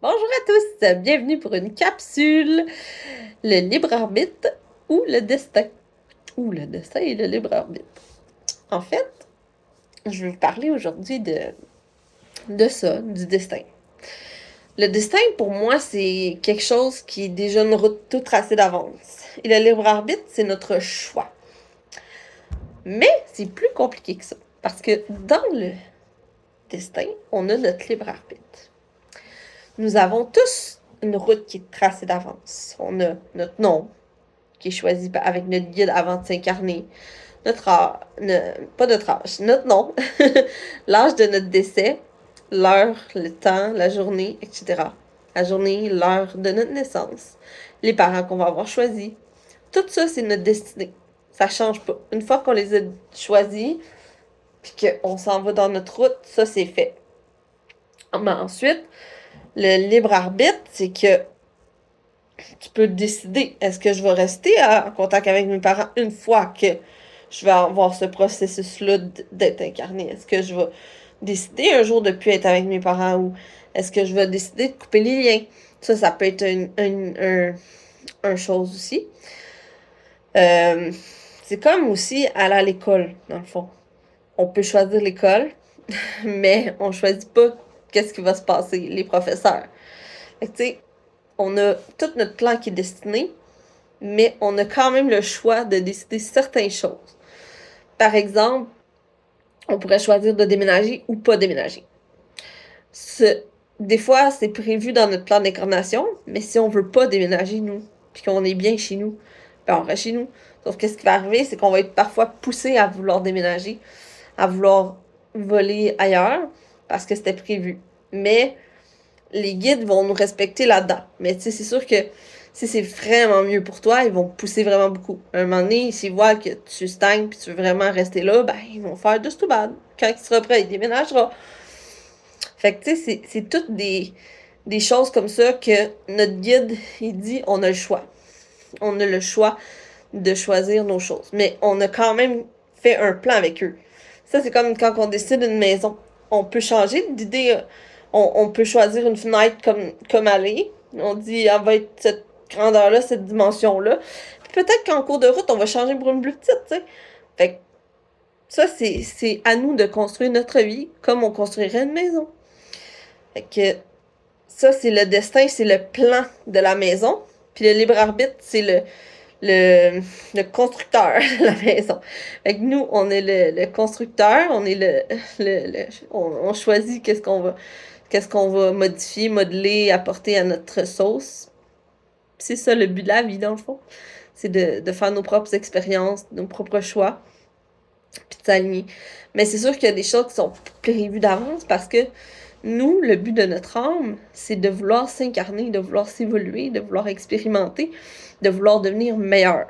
Bonjour à tous, bienvenue pour une capsule, le libre arbitre ou le destin. Ou le destin et le libre arbitre. En fait, je vais vous parler aujourd'hui de ça, du destin. Le destin, pour moi, c'est quelque chose qui est déjà une route toute tracée d'avance. Et le libre arbitre, c'est notre choix. Mais c'est plus compliqué que ça. Parce que dans le destin, on a notre libre arbitre. Nous avons tous une route qui est tracée d'avance. On a notre nom, qui est choisi avec notre guide avant de s'incarner, notre âge, pas notre âge, notre nom, l'âge de notre décès, l'heure, le temps, la journée, etc. La journée, l'heure de notre naissance, les parents qu'on va avoir choisis. Tout ça, c'est notre destinée. Ça change pas. Une fois qu'on les a choisis, puis qu'on s'en va dans notre route, ça, c'est fait. Mais ensuite, le libre arbitre, c'est que tu peux décider, est-ce que je vais rester en contact avec mes parents une fois que je vais avoir ce processus-là d'être incarné? Est-ce que je vais décider un jour de plus être avec mes parents ou est-ce que je vais décider de couper les liens? Ça peut être une chose aussi. C'est comme aussi aller à l'école, dans le fond. On peut choisir l'école, mais on choisit pas qu'est-ce qui va se passer, les professeurs. Fait que, tu sais, on a tout notre plan qui est destiné, mais on a quand même le choix de décider certaines choses. Par exemple, on pourrait choisir de déménager ou pas déménager. Des fois, c'est prévu dans notre plan d'incarnation, mais si on veut pas déménager, nous, puis qu'on est bien chez nous, ben on reste chez nous. Sauf que ce qui va arriver, c'est qu'on va être parfois poussé à vouloir déménager, à vouloir voler ailleurs, parce que c'était prévu. Mais les guides vont nous respecter là-dedans. Mais tu sais, c'est sûr que si c'est vraiment mieux pour toi, ils vont te pousser vraiment beaucoup. À un moment donné, s'ils voient que tu stagnes puis tu veux vraiment rester là, ben, ils vont faire just too bad. Quand il sera prêt, il déménagera. Fait que, tu sais, c'est toutes des choses comme ça que notre guide, il dit, on a le choix. On a le choix de choisir nos choses. Mais on a quand même fait un plan avec eux. Ça, c'est comme quand on décide une maison. On peut changer d'idée. On peut choisir une fenêtre comme aller. On dit, elle va être cette grandeur-là, cette dimension-là. Puis peut-être qu'en cours de route, on va changer pour une plus petite, tu sais. Fait que ça, c'est à nous de construire notre vie comme on construirait une maison. Fait que ça, c'est le destin, c'est le plan de la maison. Puis le libre arbitre, c'est le constructeur de la maison. Fait que nous, on est le constructeur, on est on choisit qu'est-ce qu'on va modifier, modeler, apporter à notre sauce. C'est ça le but de la vie, dans le fond. C'est de faire nos propres expériences, nos propres choix, puis de s'aligner. Mais c'est sûr qu'il y a des choses qui sont prévues d'avance parce que nous, le but de notre âme, c'est de vouloir s'incarner, de vouloir s'évoluer, de vouloir expérimenter, de vouloir devenir meilleur,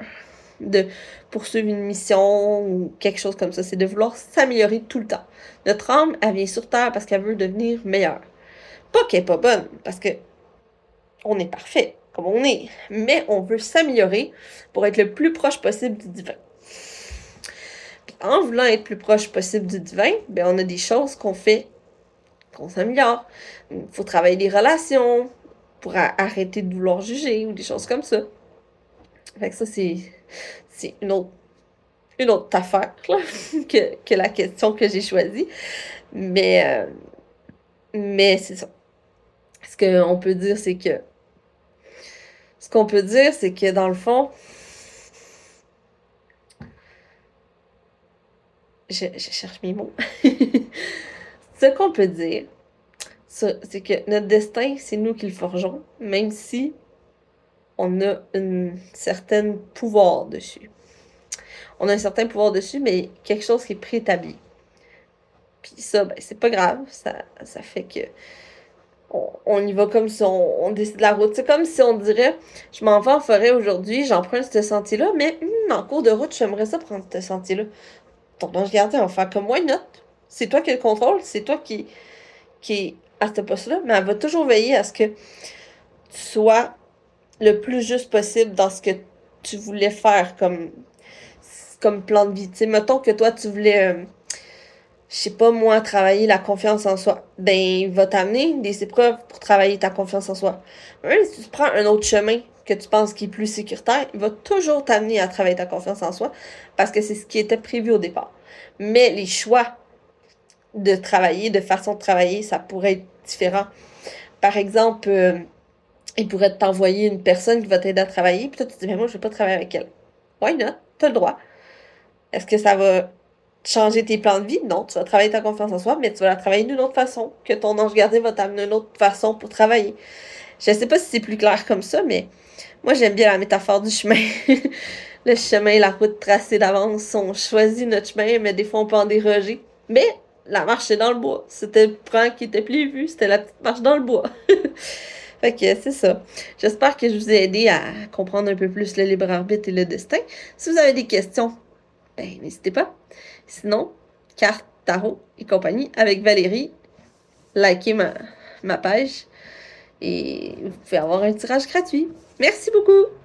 de poursuivre une mission ou quelque chose comme ça. C'est de vouloir s'améliorer tout le temps. Notre âme, elle vient sur Terre parce qu'elle veut devenir meilleure. Pas qu'elle est pas bonne, parce que on est parfait, comme on est, mais on veut s'améliorer pour être le plus proche possible du divin. Puis en voulant être plus proche possible du divin, ben on a des choses qu'on fait qu'on s'améliore. Il faut travailler les relations pour arrêter de vouloir juger ou des choses comme ça. Fait que ça, c'est une autre affaire là, que la question que j'ai choisie. Mais, mais c'est ça. Ce qu'on peut dire, c'est que dans le fond, je cherche mes mots. Ce qu'on peut dire, c'est que notre destin, c'est nous qui le forgeons, même si on a un certain pouvoir dessus. On a un certain pouvoir dessus, mais quelque chose qui est préétabli. Puis ça, ben, c'est pas grave. Ça fait que on y va comme si on décide la route. C'est comme si on dirait, je m'en vais en forêt aujourd'hui, j'emprunte ce sentier-là, mais en cours de route, j'aimerais ça prendre ce sentier-là. Ton ange gardien va faire comme, why not? C'est toi qui as le contrôle, c'est toi qui est à ce poste-là, mais elle va toujours veiller à ce que tu sois le plus juste possible dans ce que tu voulais faire comme plan de vie. Tu sais, mettons que toi, tu voulais, je sais pas moi, travailler la confiance en soi. Ben, il va t'amener des épreuves pour travailler ta confiance en soi. Même si tu prends un autre chemin que tu penses qui est plus sécuritaire, il va toujours t'amener à travailler ta confiance en soi parce que c'est ce qui était prévu au départ. Mais les choix de travailler, de façon de travailler, ça pourrait être différent. Par exemple, il pourrait t'envoyer une personne qui va t'aider à travailler, puis toi tu te dis, mais moi je veux pas travailler avec elle. Why not? T'as le droit. Est-ce que ça va changer tes plans de vie? Non, tu vas travailler ta confiance en soi, mais tu vas la travailler d'une autre façon, que ton ange gardien va t'amener une autre façon pour travailler. Je sais pas si c'est plus clair comme ça, mais moi j'aime bien la métaphore du chemin. Le chemin, la route tracée d'avance, on choisit notre chemin, mais des fois on peut en déroger. Mais la marche c'est dans le bois. C'était le plan qui était prévu, c'était la petite marche dans le bois. Fait que c'est ça. J'espère que je vous ai aidé à comprendre un peu plus le libre arbitre et le destin. Si vous avez des questions, ben n'hésitez pas. Sinon, carte, tarot et compagnie avec Valérie, likez ma page et vous pouvez avoir un tirage gratuit. Merci beaucoup!